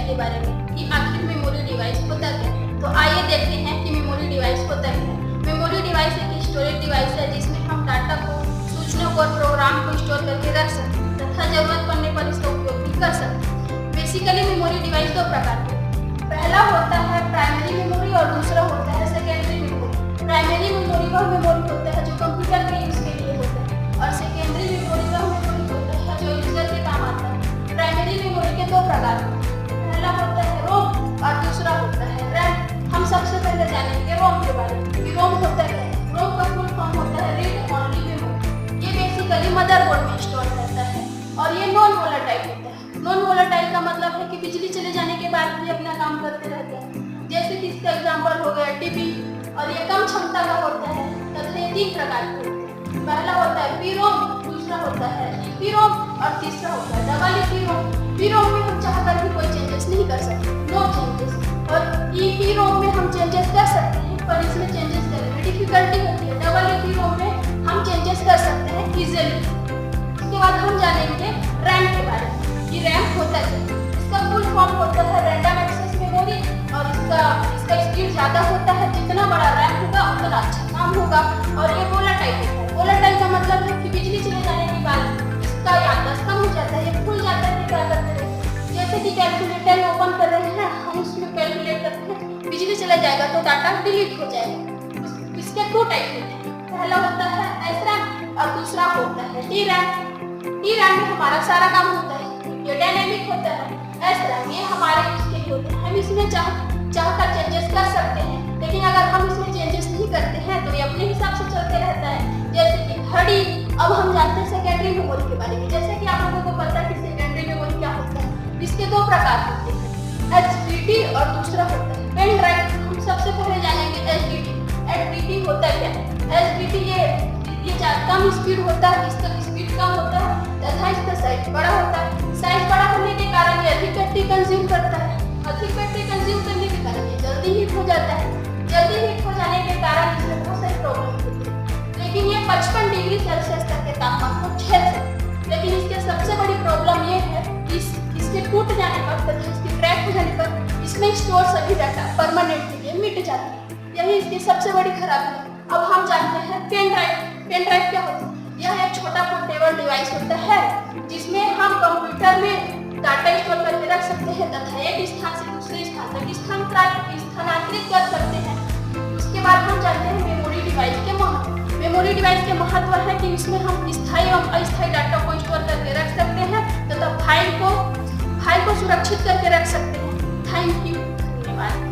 के बारे में कि आखिर मेमोरी डिवाइस होता क्या है। तो आइए देखते हैं कि मेमोरी डिवाइस होता क्या है। मेमोरी डिवाइस एक स्टोरेज डिवाइस है जिसमें हम डाटा को, सूचनाओं को और प्रोग्राम को स्टोर करके रख सकते हैं तथा जरूरत पड़ने पर इसका उपयोग भी कर सकते हैं। बेसिकली मेमोरी डिवाइस दो प्रकार के, पहला होता है प्राइमरी मेमोरी और दूसरा होता है सेकेंडरी मेमोरी। प्राइमरी मेमोरी वह मेमोरी होता है जो कंप्यूटर के यूज के लिए होता है और सेकेंडरी मेमोरी वह मेमोरी होता है जो यूजर के काम आता है। प्राइमरी मेमोरी के दो प्रकार हैं, पहला होता है रोम और दूसरा होता है रैम। हम सबसे पहले जानेंगे रोम के बारे में कि रोम होता है। रोम का फुल फॉर्म होता है रीड ओनली मेमोरी। ये बेसिकली मदरबोर्ड में स्टोर रहता है और ये नॉन वोलेटाइल होता है। नॉन वोलेटाइल का मतलब है कि बिजली चले जाने के बाद भी अपना काम करते रहते हैं। जैसे कि इसका एग्जाम्पल हो गया टीवी, और ये कम क्षमता का होता है तथा ये तीन प्रकार के होते हैं। पहला होता है पीरोम, दूसरा होता है ईपीरोम और तीसरा होता है डबल ईपीरोम। पीरोम में हम चाहकर भी कोई चेंजेस नहीं कर सकते, नो चेंजेस, और ईपीरोम में हम चेंजेस कर सकते हैं पर इसमें चेंजेस करने में डिफिकल्टी होती है। डबल ईपीरोम में हम चेंजेस कर सकते हैं इजीली। उसके बाद हम जानेंगे रैम के बारे में कि रैम होता है। इसका फुल फॉर्म होता है रैंडम एक्सेस मेमोरी और इसका स्पीड ज़्यादा होता है। जितना बड़ा रैम होगा उतना अच्छा काम होगा और ये वोलेटाइल होता है। वोलेटाइल का मतलब है कि बिजली चले जाने के बाद इसका याददाश्त कम हो जाता है, ये फूल जाता है। क्या करते हैं जैसे कि कैलकुलेटर ओपन कर रहे हैं, हम उसमें कैलकुलेट करते हैं, बिजली चला जाएगा तो डाटा डिलीट हो जाएगा। इसके दो टाइप होते हैं, पहला होता है एस रैम और दूसरा होता है टी रैम। टी रैम में हमारा सारा काम होता है, ये डायनेमिक होता है। एस रैम ये हमारे इसके होते हैं, हम इसमें चाहकर चेंजेस कर सकते हैं, लेकिन अगर हम इसमें चेंजेस नहीं करते हैं तो ये अपने हिसाब से चलते रहता है। जैसे कि घड़ी। अब हम जानते हैं सेकेंडरी मेमोरी के बारे में। जैसे कि आप लोगों को पता है कि सेकेंडरी मेमोरी क्या होता है। इसके दो प्रकार होते हैं, एचडीडी और दूसरा होता है पेन ड्राइव। हम सबसे पहले जानेंगे एचडीडी। एचडीडी होता है क्या? एचडीडी ये कम स्पीड होता है, इसका स्पीड कम होता है तथा इसका साइज बड़ा होता है। साइज बड़ा होने के कारण ये अधिक बैटरी कंज्यूम करता है। अधिक बैटरी कंज्यूम करने के कारण ये जल्दी हीट हो जाता है। जल्दी हीट हो जाने के कारण इसमें बहुत सारी प्रॉब्लम होती है, लेकिन ये 55 डिग्री सेल्सियस तक के तापमान को झेल सकता है। लेकिन इसके सबसे बड़ी प्रॉब्लम ये है कि इसके टूट जाने पर तथा इसके क्रैक हो जाने पर इसमें स्टोर सभी डाटा परमानेंटली मिट जाती है। यही इसकी सबसे बड़ी खराबी है। अब हम जानते हैं पेन ड्राइव। पेन ड्राइव क्या होता है? यह एक छोटा पोर्टेबल डिवाइस होता है जिसमें हम कंप्यूटर में डाटा स्टोर करके रख सकते हैं तथा एक स्थान से दूसरे स्थान तक स्थानांतरित कर सकते हैं। उसके बाद हम जानते हैं मेमोरी डिवाइस के महत्व। मेमोरी डिवाइस के महत्व है कि इसमें हम स्थायी एवं अस्थायी डाटा को स्टोर करके रख सकते हैं तथा फाइल को सुरक्षित करके रख सकते हैं। थैंक यू, धन्यवाद।